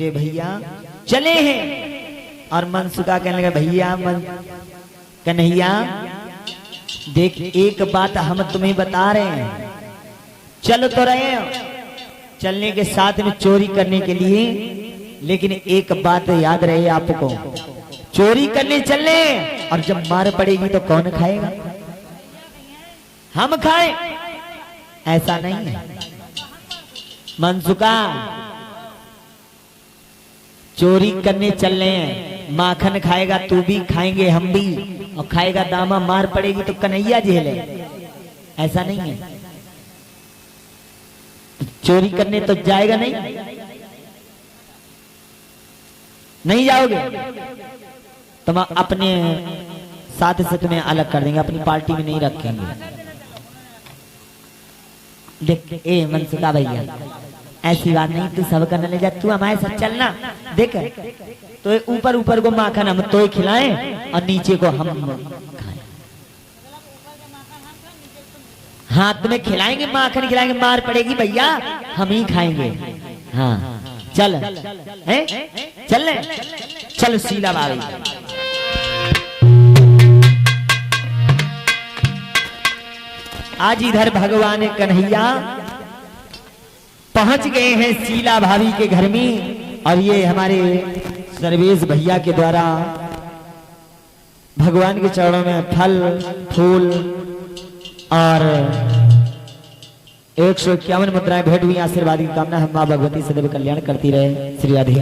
मेरे भैया चले हैं। और मनसुखा कहने लगा भैया कन्हैया देख एक बात हम तुम्हें बता रहे हैं, चल तो रहे हैं चलने के साथ में चोरी करने के लिए, लेकिन एक बात याद रहे आपको, चोरी करने चलने और जब मार पड़ेगी तो कौन खाएगा? हम खाएं? ऐसा नहीं है मनसुखा, चोरी करने चल रहे हैं, माखन खाएगा तू भी, खाएंगे हम भी, और खाएगा दामा, मार पड़ेगी तो कन्हैया झेले, ऐसा नहीं है। तो चोरी करने तो जाएगा नहीं जाओगे? तुम अपने साथ से तुम्हें अलग कर देंगे, अपनी पार्टी में नहीं रखेंगे। देख ए मनसुखा भैया ऐसी बात नहीं, तू सब करने ले जा, तू हमारे साथ चलना। देख तो ऊपर ऊपर को माखन हम तो खिलाएं और नीचे को हम खाएं। हाँ तुम्हें खिलाएंगे, माखन खिलाएंगे, मार पड़ेगी भैया हम ही खाएंगे। हाँ चल है चल चल शीला भाभी। आज इधर भगवान कन्हैया पहुंच गए हैं शीला भाभी के घर में, और ये हमारे सर्वेश भैया के द्वारा भगवान के चरणों में फल फूल और 151 मुद्राएं भेंट हुई। आशीर्वाद की कामना हम मां भगवती सदैव कल्याण करती रहे। श्री राधे।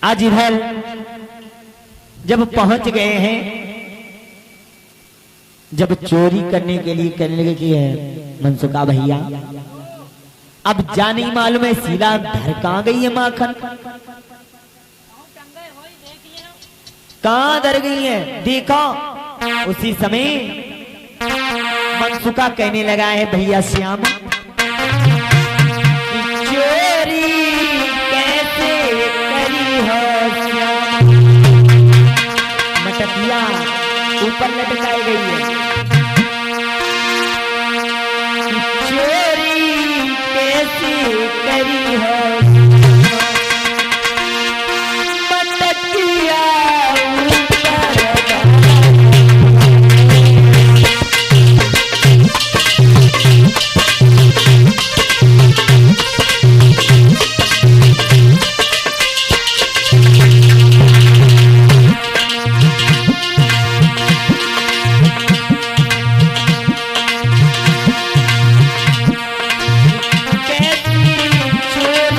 आज इधर जब पहुंच गए हैं, जब चोरी करने के लिए कहने लगे कि है मनसुखा भैया अब जानी मालूम है शीला धर कहां गई है माखन, कहां धर गई है देखो। उसी समय मनसुखा कहने लगा है भैया श्याम चोरी कैसे करी है श्याम, मटकिया ऊपर लटकाई गई है, चोरी कैसे करी है मटकिया चोरी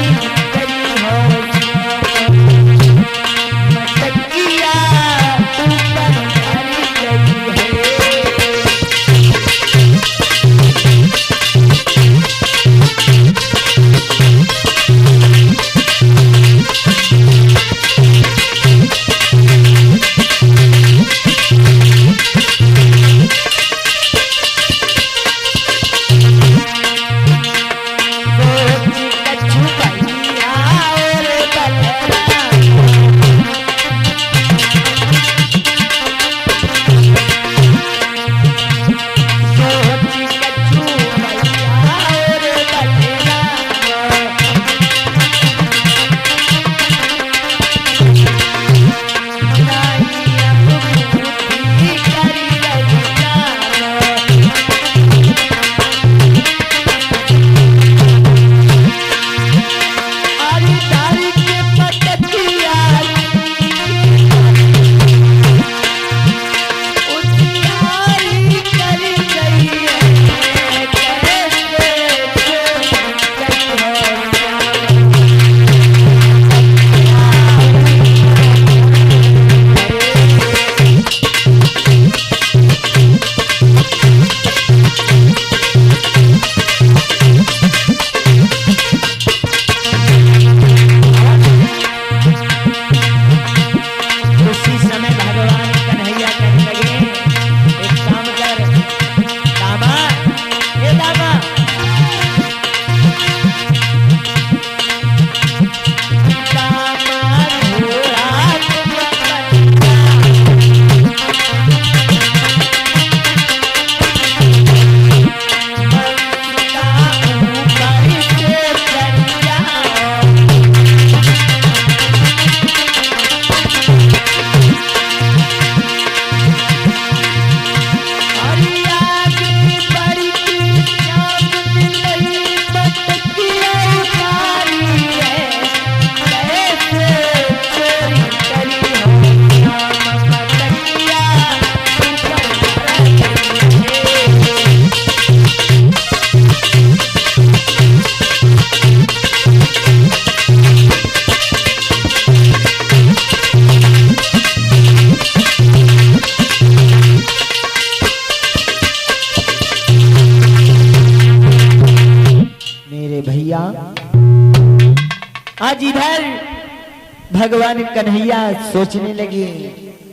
भगवान कन्हैया सोचने लगे,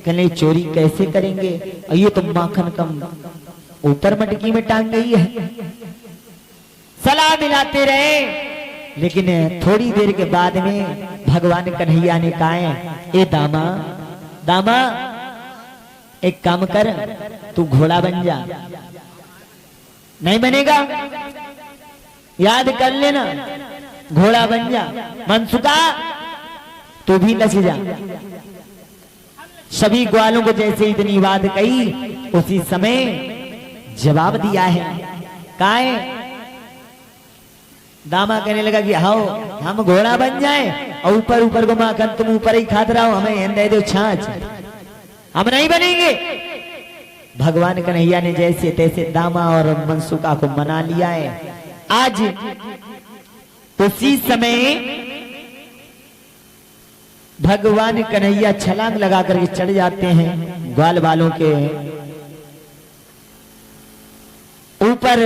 कहने चोरी कैसे करेंगे, और ये तो माखन कम ऊपर मटकी में टांग गई है। सलाह मिलाते रहे, लेकिन थोड़ी देर के बाद में भगवान कन्हैया ने कहा, ए दामा दामा एक काम कर, तू घोड़ा बन जा। नहीं बनेगा, याद कर लेना, घोड़ा बन जा। मनसुका तू भी लच जा। सभी ग्वालों को जैसे इतनी बात कही, उसी समय जवाब दिया है। काहे दामा कहने लगा कि हाओ हम घोड़ा बन जाए और ऊपर ऊपर को माखन तुम ऊपर ही खाते रहो, हमें दे दो छाछ, हम नहीं बनेंगे। भगवान कन्हैया ने जैसे तैसे दामा और मनसुका को मना लिया है। आज उसी समय भगवान कन्हैया छलांग लगा करके चढ़ जाते हैं ग्वाल वालों के ऊपर,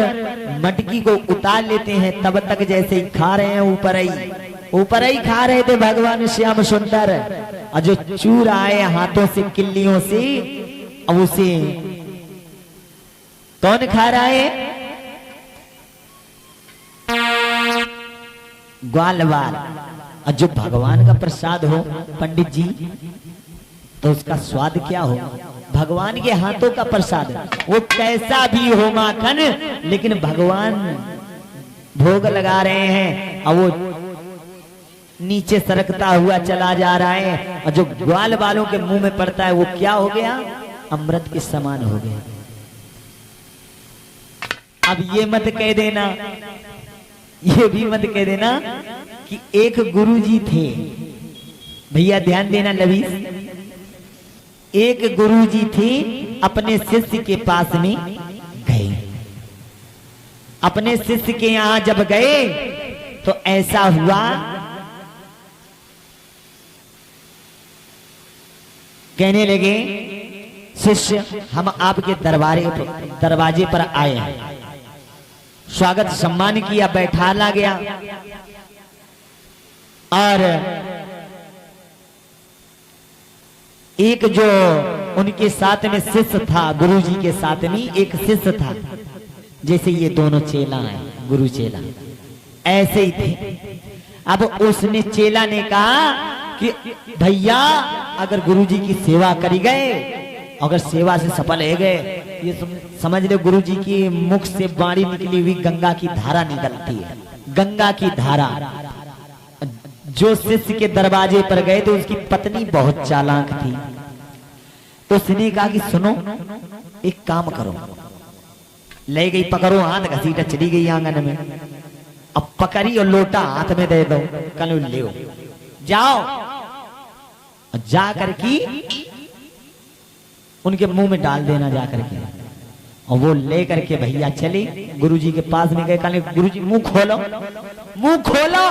मटकी को उतार लेते हैं। तब तक जैसे ही खा रहे हैं, ऊपर ही खा रहे थे भगवान श्याम सुंदर, और जो चूर आए हाथों से किल्लियों से, अब उसे कौन खा रहा है? ग्वालवाल। और जो भगवान का प्रसाद हो पंडित जी, तो उसका स्वाद क्या हो? भगवान के हाथों का प्रसाद, वो कैसा भी हो माखन, लेकिन भगवान भोग लगा रहे हैं और वो नीचे सरकता हुआ चला जा रहा है, और जो ग्वाल वालों के मुंह में पड़ता है वो क्या हो गया? अमृत के समान हो गया। अब ये मत कह देना, ये भी मत कह देना कि एक गुरुजी थे। भैया ध्यान देना लवीस, एक गुरुजी थे, अपने शिष्य के पास में गए। अपने शिष्य के यहां जब गए तो ऐसा हुआ, कहने लगे शिष्य हम आपके दरवाजे पर आए हैं। स्वागत सम्मान किया, बैठाला गया, और एक जो उनके साथ में शिष्य था, गुरुजी के साथ में एक शिष्य था, जैसे ये दोनों चेला हैं, गुरु चेला ऐसे ही थे। अब उसने चेला ने कहा कि भैया अगर गुरुजी की सेवा करी गए, अगर सेवा से सफल हो गए, ये समझ लो गुरुजी की मुख से बाणी निकली हुई गंगा की धारा निकलती है, गंगा की धारा। जो शिष्य के दरवाजे पर गए तो उसकी पत्नी बहुत चालाक थी। उसने कहा कि सुनो एक काम करो, ले गई पकड़ो हाथ, घसीटा चली गई आंगन में, अब पकड़ी और लोटा हाथ में दे दो, कल ले जाओ, जा करके उनके मुंह में डाल देना जा करके। और वो ले करके भैया चले गुरुजी के पास में गए, कहने गुरुजी मुंह खोलो, मुंह खोलो।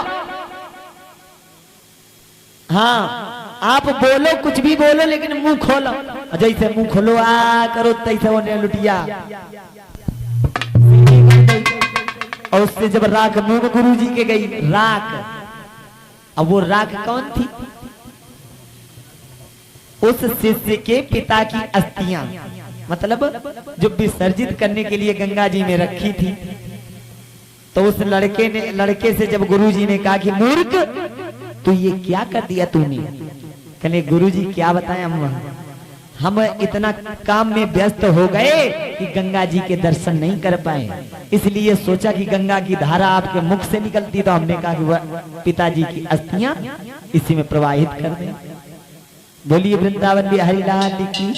हाँ आप बोलो, कुछ भी बोलो, लेकिन मुंह खोलो। जैसे मुंह खोलो आ करो तैसे वो लुटिया, और उससे जब राख मुंह में गुरुजी के गई राख, अब वो राख कौन थी? उस शिष्य के पिता की अस्थियां, मतलब जो विसर्जित करने के लिए गंगा जी में रखी थी। तो उस लड़के से जब गुरुजी ने कहा कि मूर्ख तू ये क्या कर दिया तूने? कहने गुरुजी क्या बताएं, हम इतना काम में व्यस्त हो गए कि गंगा जी के दर्शन नहीं कर पाए, इसलिए सोचा कि गंगा की धारा आपके मुख से निकलती, तो हमने कहा कि वह पिताजी की अस्थियां इसी में प्रवाहित कर दें। बोलिए वृंदावन बिहारी लाल की।